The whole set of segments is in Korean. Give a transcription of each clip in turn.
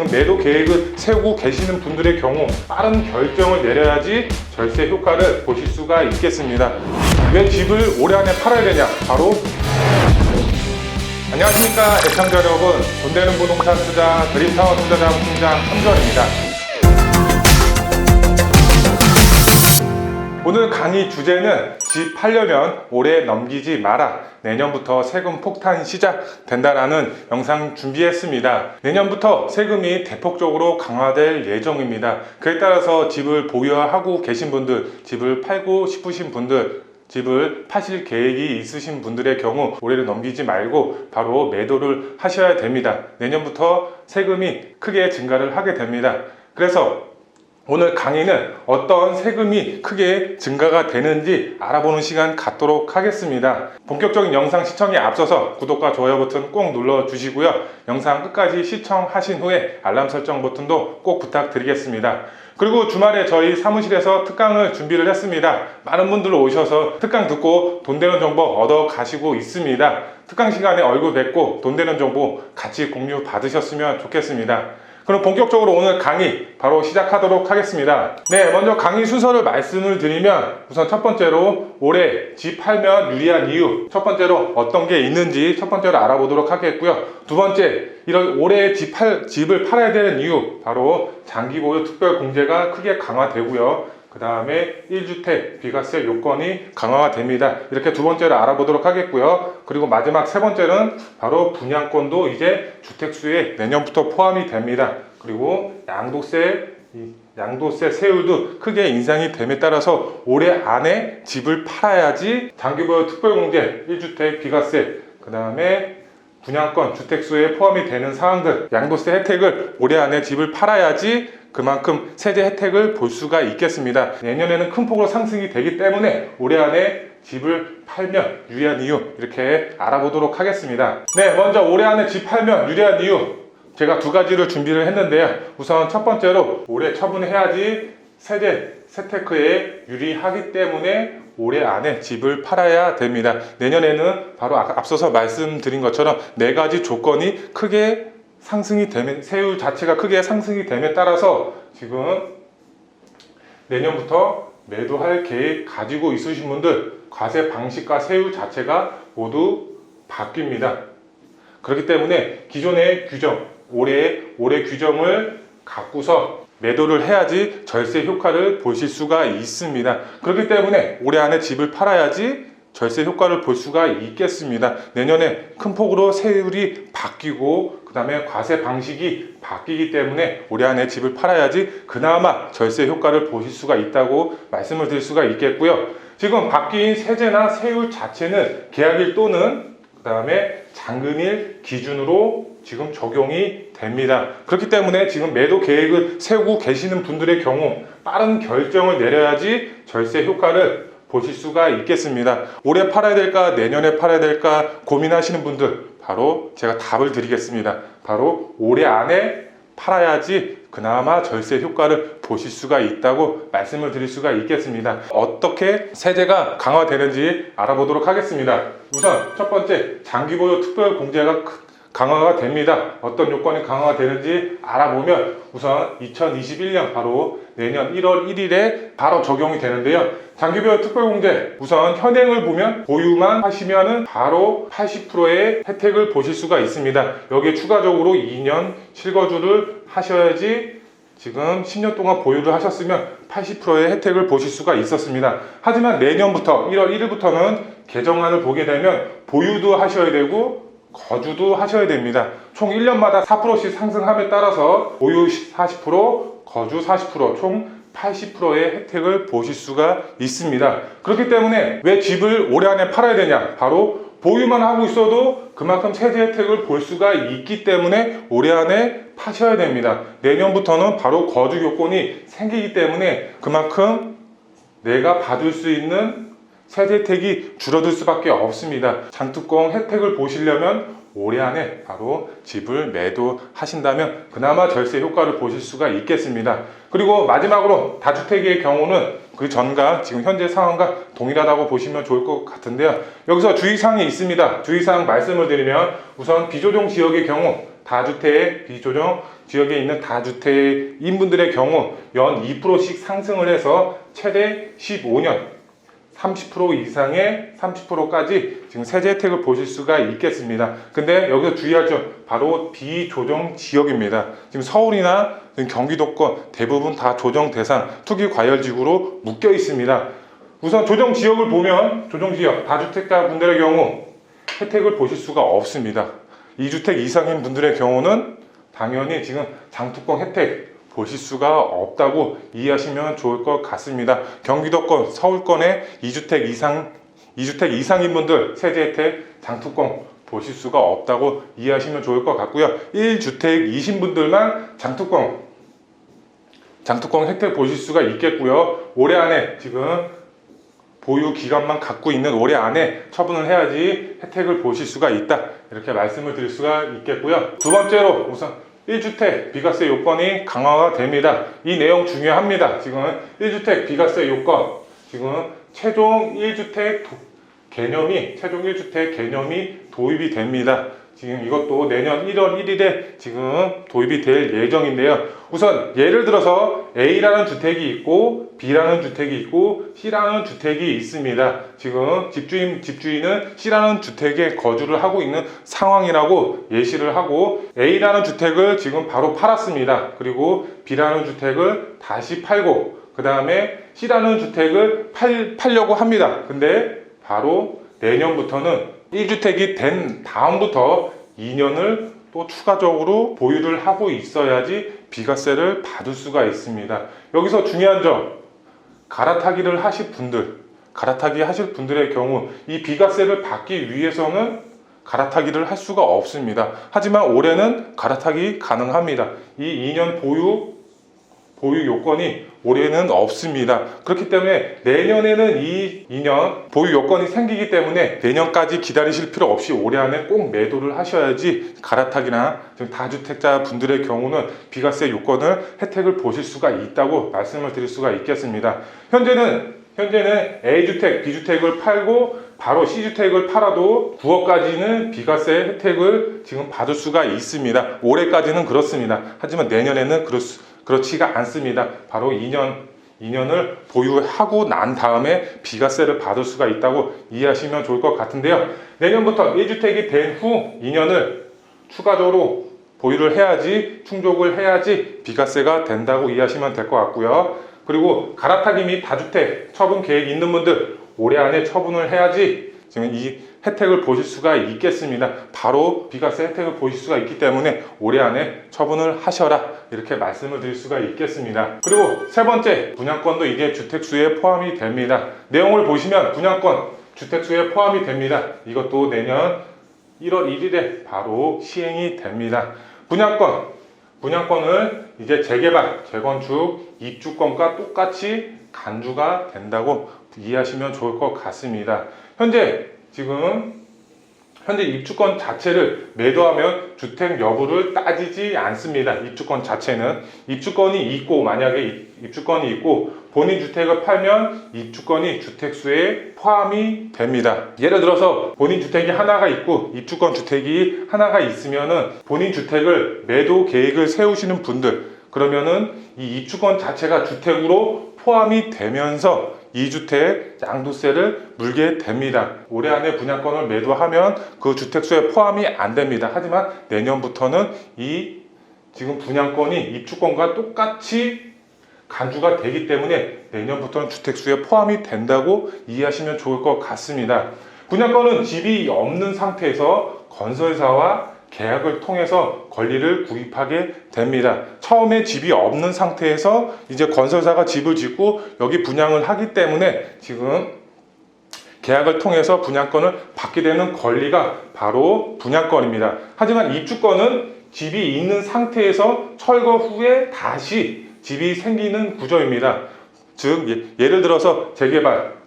지금 매도 계획을 세우고 계시는 분들의 경우 빠른 결정을 내려야지 절세 효과를 보실 수가 있겠습니다. 왜 집을 올해 안에 팔아야 되냐? 바로 안녕하십니까 애청자 여러분, 돈 되는 부동산 투자 드림타워 투자자금 팀장 함주원입니다. 오늘 강의 주제는 집 팔려면 올해 넘기지 마라, 내년부터 세금 폭탄 시작된다라는 영상 준비했습니다. 내년부터 세금이 대폭적으로 강화될 예정입니다. 그에 따라서 집을 보유하고 계신 분들, 집을 팔고 싶으신 분들, 집을 파실 계획이 있으신 분들의 경우 올해를 넘기지 말고 바로 매도를 하셔야 됩니다. 내년부터 세금이 크게 증가를 하게 됩니다. 그래서 오늘 강의는 어떤 세금이 크게 증가가 되는지 알아보는 시간 갖도록 하겠습니다. 본격적인 영상 시청에 앞서서 구독과 좋아요 버튼 꼭 눌러주시고요. 영상 끝까지 시청하신 후에 알람 설정 버튼도 꼭 부탁드리겠습니다. 그리고 주말에 저희 사무실에서 특강을 준비를 했습니다. 많은 분들 오셔서 특강 듣고 돈 되는 정보 얻어 가시고 있습니다. 특강 시간에 얼굴 뵙고 돈 되는 정보 같이 공유 받으셨으면 좋겠습니다. 그럼 본격적으로 오늘 강의 바로 시작하도록 하겠습니다. 네, 먼저 강의 순서를 말씀을 드리면 우선 첫 번째로 올해 집 팔면 유리한 이유, 첫 번째로 어떤 게 있는지 첫 번째로 알아보도록 하겠고요. 두 번째, 이런 올해 집을 팔아야 되는 이유, 바로 장기 보유 특별 공제가 크게 강화되고요. 그 다음에 1주택 비과세 요건이 강화가 됩니다. 이렇게 두 번째를 알아보도록 하겠고요. 그리고 마지막 세 번째는 바로 분양권도 이제 주택수에 내년부터 포함이 됩니다. 그리고 양도세 세율도 크게 인상이 됨에 따라서 올해 안에 집을 팔아야지 장기보유 특별공제, 1주택 비과세, 그 다음에 분양권, 주택수에 포함이 되는 사항들, 양도세 혜택을 올해 안에 집을 팔아야지 그만큼 세제 혜택을 볼 수가 있겠습니다. 내년에는 큰 폭으로 상승이 되기 때문에 올해 안에 집을 팔면 유리한 이유, 이렇게 알아보도록 하겠습니다. 네, 먼저 올해 안에 집 팔면 유리한 이유, 제가 두 가지를 준비를 했는데요. 우선 첫 번째로 올해 처분해야지 세제 세테크에 유리하기 때문에 올해 안에 집을 팔아야 됩니다. 내년에는 바로 앞서서 말씀드린 것처럼 네 가지 조건이 크게 상승이 되면, 세율 자체가 크게 상승이 됨에 따라서 지금 내년부터 매도할 계획 가지고 있으신 분들 과세 방식과 세율 자체가 모두 바뀝니다. 그렇기 때문에 기존의 규정, 올해 규정을 갖고서 매도를 해야지 절세 효과를 보실 수가 있습니다. 그렇기 때문에 올해 안에 집을 팔아야지 절세 효과를 볼 수가 있겠습니다. 내년에 큰 폭으로 세율이 바뀌고 그 다음에 과세 방식이 바뀌기 때문에 올해 안에 집을 팔아야지 그나마 절세 효과를 보실 수가 있다고 말씀을 드릴 수가 있겠고요. 지금 바뀐 세제나 세율 자체는 계약일 또는 그 다음에 잔금일 기준으로 지금 적용이 됩니다. 그렇기 때문에 지금 매도 계획을 세우고 계시는 분들의 경우 빠른 결정을 내려야지 절세 효과를 보실 수가 있겠습니다. 올해 팔아야 될까 내년에 팔아야 될까 고민하시는 분들 바로 제가 답을 드리겠습니다. 바로 올해 안에 팔아야지 그나마 절세 효과를 보실 수가 있다고 말씀을 드릴 수가 있겠습니다. 어떻게 세제가 강화되는지 알아보도록 하겠습니다. 우선 첫 번째, 장기보유 특별공제가 강화가 됩니다. 어떤 요건이 강화가 되는지 알아보면 우선 2021년 바로 내년 1월 1일에 바로 적용이 되는데요. 장기보유 특별공제, 우선 현행을 보면 보유만 하시면은 바로 80%의 혜택을 보실 수가 있습니다. 여기에 추가적으로 2년 실거주를 하셔야지 지금 10년 동안 보유를 하셨으면 80%의 혜택을 보실 수가 있었습니다. 하지만 내년부터 1월 1일부터는 개정안을 보게 되면 보유도 하셔야 되고 거주도 하셔야 됩니다. 총 1년마다 4%씩 상승함에 따라서 보유 40%, 거주 40%, 총 80%의 혜택을 보실 수가 있습니다. 그렇기 때문에 왜 집을 올해 안에 팔아야 되냐? 바로 보유만 하고 있어도 그만큼 세제 혜택을 볼 수가 있기 때문에 올해 안에 파셔야 됩니다. 내년부터는 바로 거주 요건이 생기기 때문에 그만큼 내가 받을 수 있는 세제 혜택이 줄어들 수밖에 없습니다. 장특공 혜택을 보시려면 올해 안에 바로 집을 매도하신다면 그나마 절세 효과를 보실 수가 있겠습니다. 그리고 마지막으로 다주택의 경우는 그 전과 지금 현재 상황과 동일하다고 보시면 좋을 것 같은데요. 여기서 주의사항이 있습니다. 주의사항 말씀을 드리면 우선 비조정 지역의 경우 다주택, 비조정 지역에 있는 다주택인 분들의 경우 연 2%씩 상승을 해서 최대 15년 30% 이상의 30%까지 지금 세제 혜택을 보실 수가 있겠습니다. 근데 여기서 주의할 점 바로 비조정 지역입니다. 지금 서울이나 경기도권 대부분 다 조정 대상 투기 과열지구로 묶여 있습니다. 우선 조정 지역을 보면 조정 지역 다주택자 분들의 경우 혜택을 보실 수가 없습니다. 2주택 이상인 분들의 경우는 당연히 지금 장특권 혜택 보실 수가 없다고 이해하시면 좋을 것 같습니다. 경기도권, 서울권의 2주택 이상인 분들 세제 혜택 장특권 보실 수가 없다고 이해하시면 좋을 것 같고요. 1주택이신 분들만 장특권 혜택 보실 수가 있겠고요. 올해 안에 지금 보유 기간만 갖고 있는 올해 안에 처분을 해야지 혜택을 보실 수가 있다. 이렇게 말씀을 드릴 수가 있겠고요. 두 번째로 우선 1주택 비과세 요건이 강화가 됩니다. 이 내용 중요합니다. 지금 1주택 비과세 요건 지금 최종 1주택 개념이 도입이 됩니다. 지금 이것도 내년 1월 1일에 지금 도입이 될 예정인데요. 우선 예를 들어서 A라는 주택이 있고 B라는 주택이 있고 C라는 주택이 있습니다. 지금 집주인은 C라는 주택에 거주를 하고 있는 상황이라고 예시를 하고 A라는 주택을 지금 바로 팔았습니다. 그리고 B라는 주택을 다시 팔고 그 다음에 C라는 주택을 팔려고 합니다. 근데 바로 내년부터는 1주택이 된 다음부터 2년을 또 추가적으로 보유를 하고 있어야지 비과세를 받을 수가 있습니다. 여기서 중요한 점, 갈아타기 하실 분들의 경우 이 비과세를 받기 위해서는 갈아타기를 할 수가 없습니다. 하지만 올해는 갈아타기 가능합니다. 이 2년 보유 요건이 올해는 없습니다. 그렇기 때문에 내년에는 이 2년 보유 요건이 생기기 때문에 내년까지 기다리실 필요 없이 올해 안에 꼭 매도를 하셔야지 갈아타기나 다주택자 분들의 경우는 비과세 요건을 혜택을 보실 수가 있다고 말씀을 드릴 수가 있겠습니다. 현재는 A주택, B주택을 팔고 바로 C주택을 팔아도 9억까지는 비과세 혜택을 지금 받을 수가 있습니다. 올해까지는 그렇습니다. 하지만 내년에는 그렇지가 않습니다. 바로 2년을 보유하고 난 다음에 비과세를 받을 수가 있다고 이해하시면 좋을 것 같은데요. 내년부터 1주택이 된 후 2년을 추가적으로 보유를 해야지, 충족을 해야지 비과세가 된다고 이해하시면 될 것 같고요. 그리고 갈아타기 및 다주택 처분 계획 있는 분들 올해 안에 처분을 해야지 지금 이 혜택을 보실 수가 있겠습니다. 바로 비과세 혜택을 보실 수가 있기 때문에 올해 안에 처분을 하셔라 이렇게 말씀을 드릴 수가 있겠습니다. 그리고 세 번째, 분양권도 이게 주택수에 포함이 됩니다. 내용을 보시면 분양권 주택수에 포함이 됩니다. 이것도 내년 1월 1일에 바로 시행이 됩니다. 분양권을 이제 재개발, 재건축, 입주권과 똑같이 간주가 된다고 이해하시면 좋을 것 같습니다. 현재 입주권 자체를 매도하면 주택 여부를 따지지 않습니다. 입주권 자체는 만약에 입주권이 있고 본인 주택을 팔면 입주권이 주택수에 포함이 됩니다. 예를 들어서 본인 주택이 하나가 있고 입주권 주택이 하나가 있으면은 본인 주택을 매도 계획을 세우시는 분들 그러면은 이 입주권 자체가 주택으로 포함이 되면서 2주택 양도세를 물게 됩니다. 올해 안에 분양권을 매도하면 그 주택수에 포함이 안 됩니다. 하지만 내년부터는 지금 분양권이 입주권과 똑같이 간주가 되기 때문에 내년부터는 주택수에 포함이 된다고 이해하시면 좋을 것 같습니다. 분양권은 집이 없는 상태에서 건설사와 계약을 통해서 권리를 구입하게 됩니다. 처음에 집이 없는 상태에서 이제 건설사가 집을 짓고 여기 분양을 하기 때문에 지금 계약을 통해서 분양권을 받게 되는 권리가 바로 분양권입니다. 하지만 입주권은 집이 있는 상태에서 철거 후에 다시 집이 생기는 구조입니다. 즉 예를 들어서 재개발,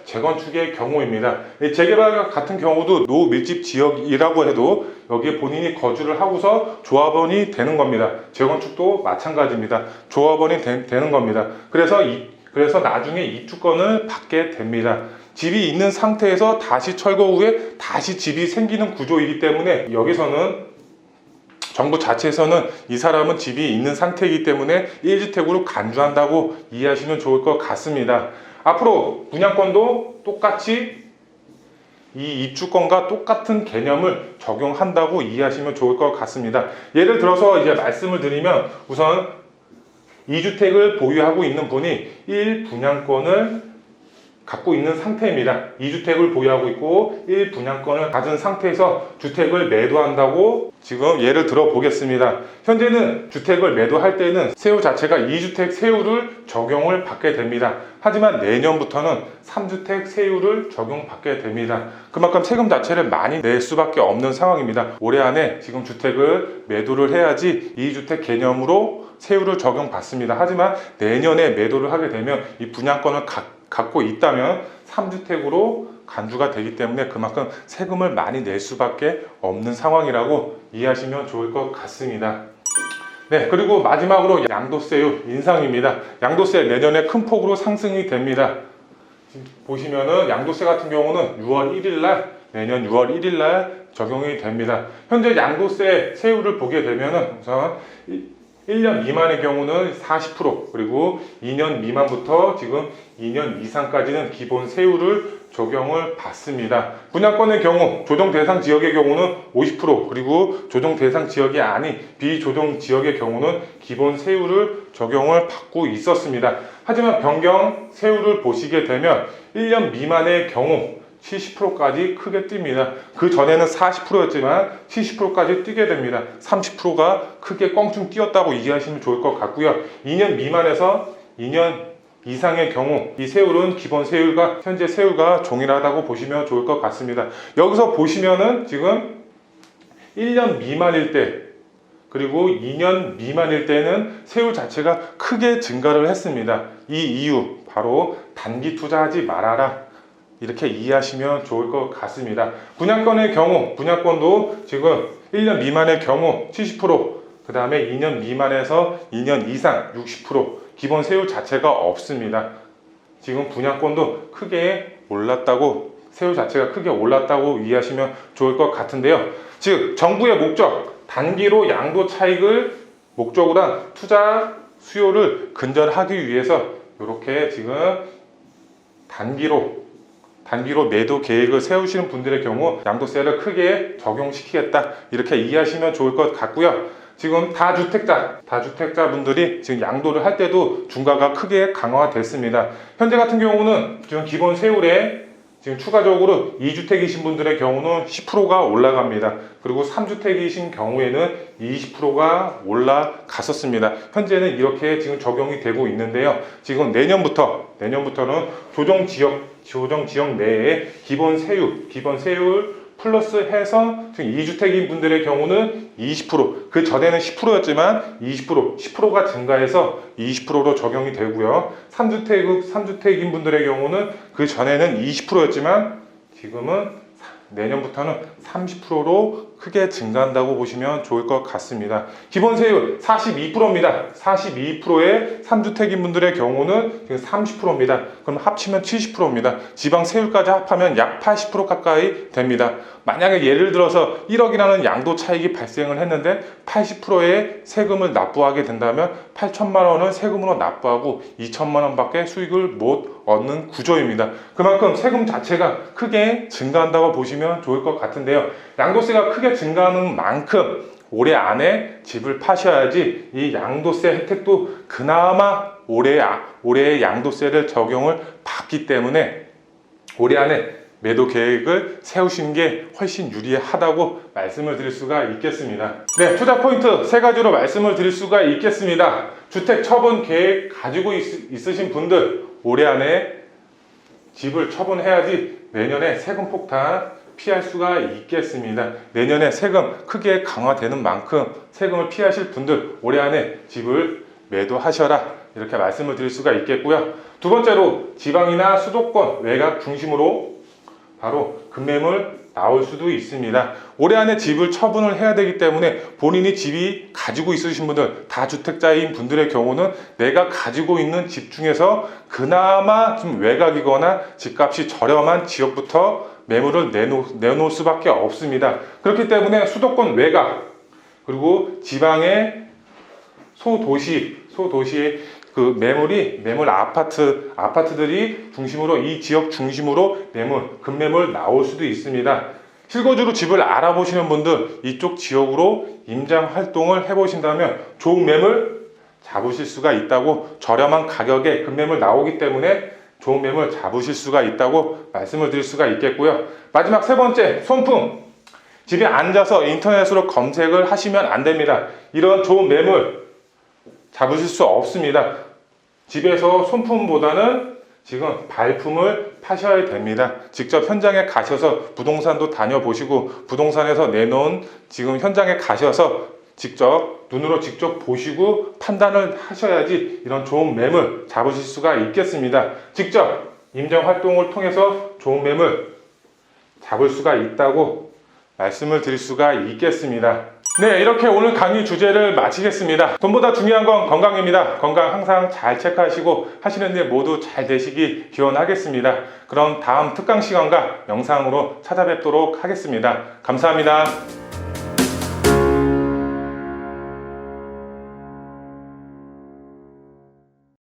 재건축의 경우입니다. 재개발 같은 경우도 노밀집 지역이라고 해도 여기에 본인이 거주를 하고서 조합원이 되는 겁니다. 재건축도 마찬가지입니다. 조합원이 되는 겁니다. 그래서 나중에 입주권을 받게 됩니다. 집이 있는 상태에서 다시 철거 후에 다시 집이 생기는 구조이기 때문에 여기서는 정부 자체에서는 이 사람은 집이 있는 상태이기 때문에 1주택으로 간주한다고 이해하시면 좋을 것 같습니다. 앞으로 분양권도 똑같이 이 입주권과 똑같은 개념을 적용한다고 이해하시면 좋을 것 같습니다. 예를 들어서 이제 말씀을 드리면, 우선 2주택을 보유하고 있는 분이 1분양권을 갖고 있는 상태입니다. 2주택을 보유하고 있고 1분양권을 가진 상태에서 주택을 매도한다고 지금 예를 들어 보겠습니다. 현재는 주택을 매도할 때는 세후 자체가 2주택 세후를 적용을 받게 됩니다. 하지만 내년부터는 3주택 세후를 적용받게 됩니다. 그만큼 세금 자체를 많이 낼 수밖에 없는 상황입니다. 올해 안에 지금 주택을 매도를 해야지 2주택 개념으로 세후를 적용받습니다. 하지만 내년에 매도를 하게 되면 이 분양권을 갖고 있다면 3주택으로 간주가 되기 때문에 그만큼 세금을 많이 낼 수밖에 없는 상황이라고 이해하시면 좋을 것 같습니다. 네, 그리고 마지막으로 양도세율 인상입니다. 양도세 내년에 큰 폭으로 상승이 됩니다. 보시면은 양도세 같은 경우는 6월 1일 날, 내년 6월 1일 날 적용이 됩니다. 현재 양도세 세율을 보게 되면은 우선 1년 미만의 경우는 40%, 그리고 2년 미만부터 지금 2년 이상까지는 기본 세율을 적용을 받습니다. 분양권의 경우 조정 대상 지역의 경우는 50%, 그리고 조정 대상 지역이 아닌 비조정 지역의 경우는 기본 세율을 적용을 받고 있었습니다. 하지만 변경 세율을 보시게 되면 1년 미만의 경우 70%까지 크게 뜁니다. 그 전에는 40%였지만 70%까지 뛰게 됩니다. 30%가 크게 껑충 뛰었다고 이해하시면 좋을 것 같고요. 2년 미만에서 2년 이상의 경우 이 세율은 기본 세율과 현재 세율과 동일하다고 보시면 좋을 것 같습니다. 여기서 보시면은 지금 1년 미만일 때 그리고 2년 미만일 때는 세율 자체가 크게 증가를 했습니다. 이 이유 바로 단기 투자하지 말아라, 이렇게 이해하시면 좋을 것 같습니다. 분양권의 경우 분양권도 지금 1년 미만의 경우 70%, 그 다음에 2년 미만에서 2년 이상 60%, 기본 세율 자체가 없습니다. 지금 분양권도 크게 올랐다고, 세율 자체가 크게 올랐다고 이해하시면 좋을 것 같은데요. 즉 정부의 목적, 단기로 양도 차익을 목적으로 한 투자 수요를 근절하기 위해서 이렇게 지금 단기로 매도 계획을 세우시는 분들의 경우 양도세를 크게 적용시키겠다, 이렇게 이해하시면 좋을 것 같고요. 지금 다주택자 분들이 지금 양도를 할 때도 중과가 크게 강화됐습니다. 현재 같은 경우는 지금 기본 세율에 지금 추가적으로 2주택이신 분들의 경우는 10%가 올라갑니다. 그리고 3주택이신 경우에는 20%가 올라갔었습니다. 현재는 이렇게 지금 적용이 되고 있는데요. 지금 내년부터는 조정 지역 내에 기본 세율 플러스 해서 지금 2주택인 분들의 경우는 20%, 그 전에는 10%였지만 10%가 증가해서 20%로 적용이 되고요. 3주택인 분들의 경우는 그 전에는 20%였지만 지금은 내년부터는 30%로 크게 증가한다고 보시면 좋을 것 같습니다. 기본 세율 42%입니다. 42%의 3주택인 분들의 경우는 지금 30%입니다. 그럼 합치면 70%입니다. 지방 세율까지 합하면 약 80% 가까이 됩니다. 만약에 예를 들어서 1억이라는 양도 차익이 발생을 했는데 80%의 세금을 납부하게 된다면 8천만 원을 세금으로 납부하고 2천만 원밖에 수익을 못 얻는 구조입니다. 그만큼 세금 자체가 크게 증가한다고 보시면 좋을 것 같은데요. 양도세가 크게 증가하는 만큼 올해 안에 집을 파셔야지 이 양도세 혜택도 그나마 올해의 양도세를 적용을 받기 때문에 올해 안에 매도 계획을 세우신 게 훨씬 유리하다고 말씀을 드릴 수가 있겠습니다. 네, 투자 포인트 3가지로 말씀을 드릴 수가 있겠습니다. 주택 처분 계획 가지고 있으신 분들 올해 안에 집을 처분해야지 내년에 세금 폭탄 피할 수가 있겠습니다. 내년에 세금 크게 강화되는 만큼 세금을 피하실 분들 올해 안에 집을 매도하셔라, 이렇게 말씀을 드릴 수가 있겠고요. 두 번째로 지방이나 수도권 외곽 중심으로 바로 급매물 나올 수도 있습니다. 올해 안에 집을 처분을 해야 되기 때문에 본인이 집이 가지고 있으신 분들, 다주택자인 분들의 경우는 내가 가지고 있는 집 중에서 그나마 좀 외곽이거나 집값이 저렴한 지역부터 매물을 내놓을 수밖에 없습니다. 그렇기 때문에 수도권 외곽, 그리고 지방의 소도시의 그 매물 아파트들이 중심으로 이 지역 중심으로 급매물 나올 수도 있습니다. 실거주로 집을 알아보시는 분들 이쪽 지역으로 임장 활동을 해보신다면 좋은 매물 잡으실 수가 있다고, 저렴한 가격에 급매물 나오기 때문에 좋은 매물 잡으실 수가 있다고 말씀을 드릴 수가 있겠고요. 마지막 세 번째, 손품. 집에 앉아서 인터넷으로 검색을 하시면 안 됩니다. 이런 좋은 매물 잡으실 수 없습니다. 집에서 손품보다는 지금 발품을 파셔야 됩니다. 직접 현장에 가셔서 부동산도 다녀보시고, 부동산에서 내놓은 지금 현장에 가셔서 직접 눈으로 직접 보시고 판단을 하셔야지 이런 좋은 매물 잡으실 수가 있겠습니다. 직접 임장 활동을 통해서 좋은 매물 잡을 수가 있다고 말씀을 드릴 수가 있겠습니다. 네, 이렇게 오늘 강의 주제를 마치겠습니다. 돈보다 중요한 건 건강입니다. 건강 항상 잘 체크하시고 하시는 일 모두 잘 되시기 기원하겠습니다. 그럼 다음 특강 시간과 영상으로 찾아뵙도록 하겠습니다. 감사합니다.